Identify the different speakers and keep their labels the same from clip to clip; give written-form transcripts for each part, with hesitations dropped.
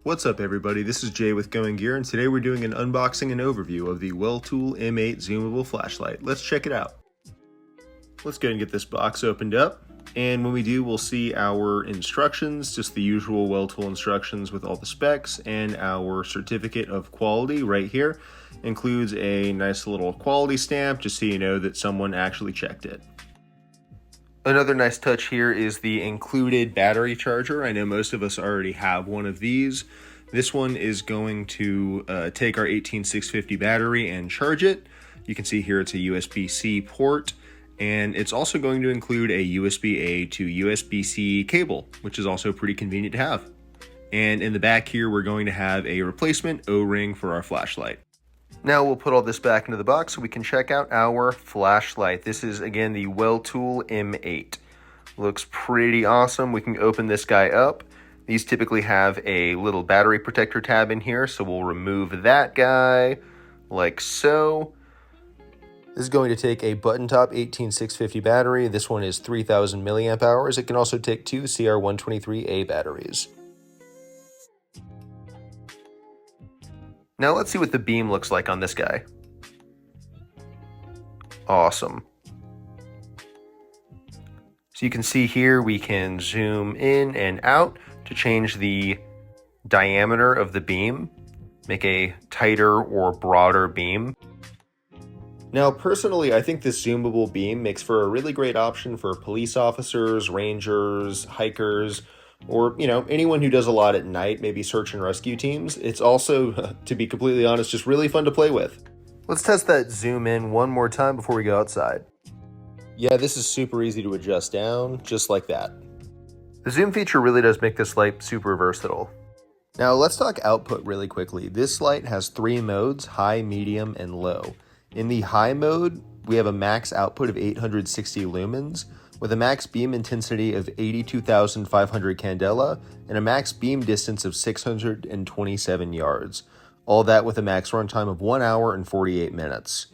Speaker 1: What's up everybody, this is Jay with Going Gear, and today we're doing an unboxing and overview of the Weltool M8 Zoomable Flashlight. Let's check it out. Let's go ahead and get this box opened up, and when we do we'll see our instructions, just the usual Weltool instructions with all the specs, and our certificate of quality right here. Includes a nice little quality stamp just so you know that someone actually checked it. Another nice touch here is the included battery charger. I know most of us already have one of these. This one is going to take our 18650 battery and charge it. You can see here it's a USB-C port, and it's also going to include a USB-A to USB-C cable, which is also pretty convenient to have. And in the back here, we're going to have a replacement O-ring for our flashlight. Now we'll put all this back into the box so we can check out our flashlight. This is, again, the Weltool M8. Looks pretty awesome. We can open this guy up. These typically have a little battery protector tab in here, so we'll remove that guy like so. This is going to take a button top 18650 battery. This one is 3000 milliamp hours. It can also take two CR123A batteries. Now let's see what the beam looks like on this guy. Awesome. So you can see here we can zoom in and out to change the diameter of the beam, make a tighter or broader beam. Now personally, I think this zoomable beam makes for a really great option for police officers, rangers, hikers, or, you know, anyone who does a lot at night, maybe search and rescue teams. It's also, to be completely honest, just really fun to play with. Let's test that zoom in one more time before we go outside. Yeah, this is super easy to adjust down, just like that. The zoom feature really does make this light super versatile. Now let's talk output really quickly. This light has three modes: high, medium, and low. In the high mode, we have a max output of 860 lumens, with a max beam intensity of 82,500 candela and a max beam distance of 627 yards. All that with a max runtime of 1 hour and 48 minutes.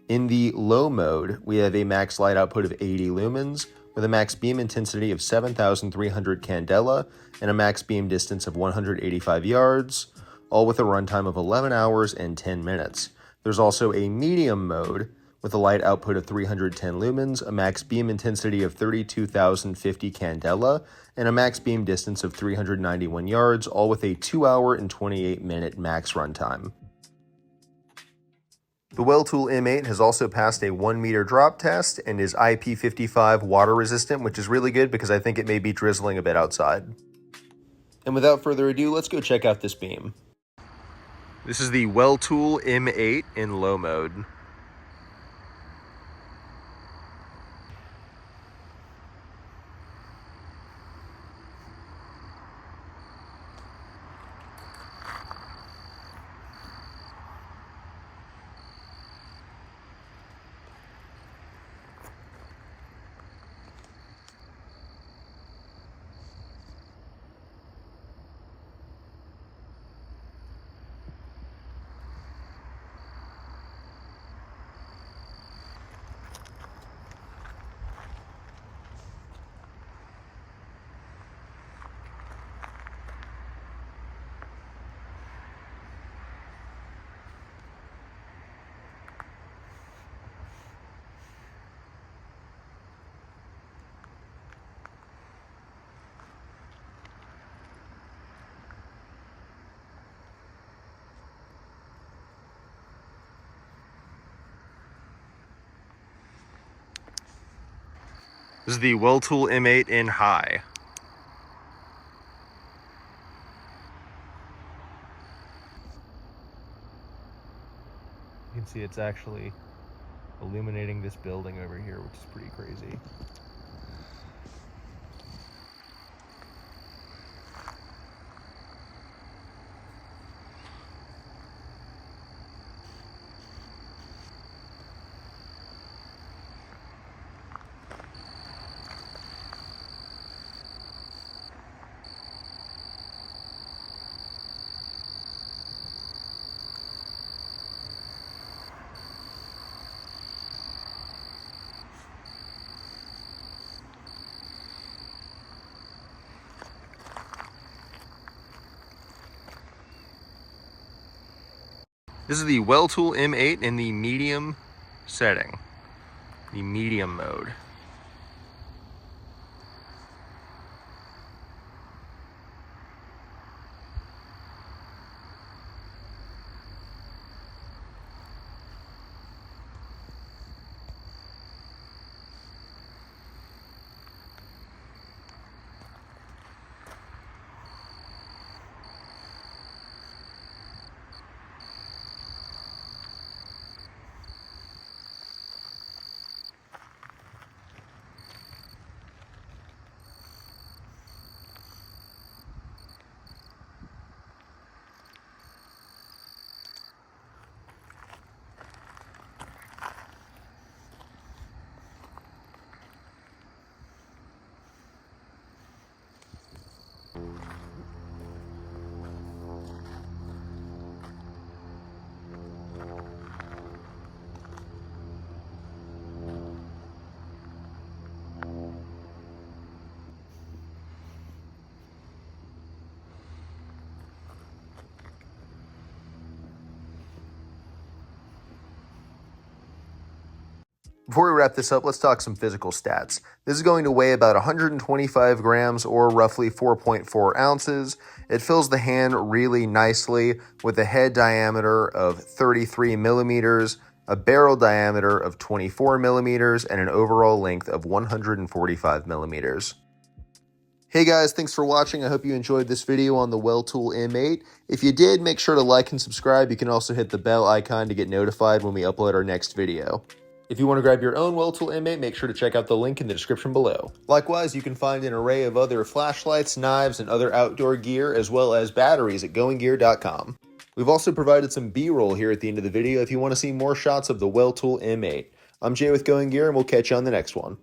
Speaker 1: In the low mode, we have a max light output of 80 lumens, with a max beam intensity of 7,300 candela and a max beam distance of 185 yards, all with a runtime of 11 hours and 10 minutes. There's also a medium mode, with a light output of 310 lumens, a max beam intensity of 32,050 candela, and a max beam distance of 391 yards, all with a 2 hour and 28 minute max runtime. The Weltool M8 has also passed a 1 meter drop test and is IP55 water resistant, which is really good because I think it may be drizzling a bit outside. And without further ado, let's go check out this beam. This is the Weltool M8 in low mode. This is the Weltool M8 in high. You can see it's actually illuminating this building over here, which is pretty crazy. This is the Weltool M8 in the medium setting, the medium mode. Before we wrap this up, let's talk some physical stats. This is going to weigh about 125 grams or roughly 4.4 ounces. It fills the hand really nicely with a head diameter of 33 millimeters, a barrel diameter of 24 millimeters, and an overall length of 145 millimeters. Hey guys, thanks for watching. I hope you enjoyed this video on the Weltool M8. If you did, make sure to like and subscribe. You can also hit the bell icon to get notified when we upload our next video. If you want to grab your own Weltool M8, make sure to check out the link in the description below. Likewise, you can find an array of other flashlights, knives, and other outdoor gear, as well as batteries at goinggear.com. We've also provided some B-roll here at the end of the video if you want to see more shots of the Weltool M8. I'm Jay with Going Gear, and we'll catch you on the next one.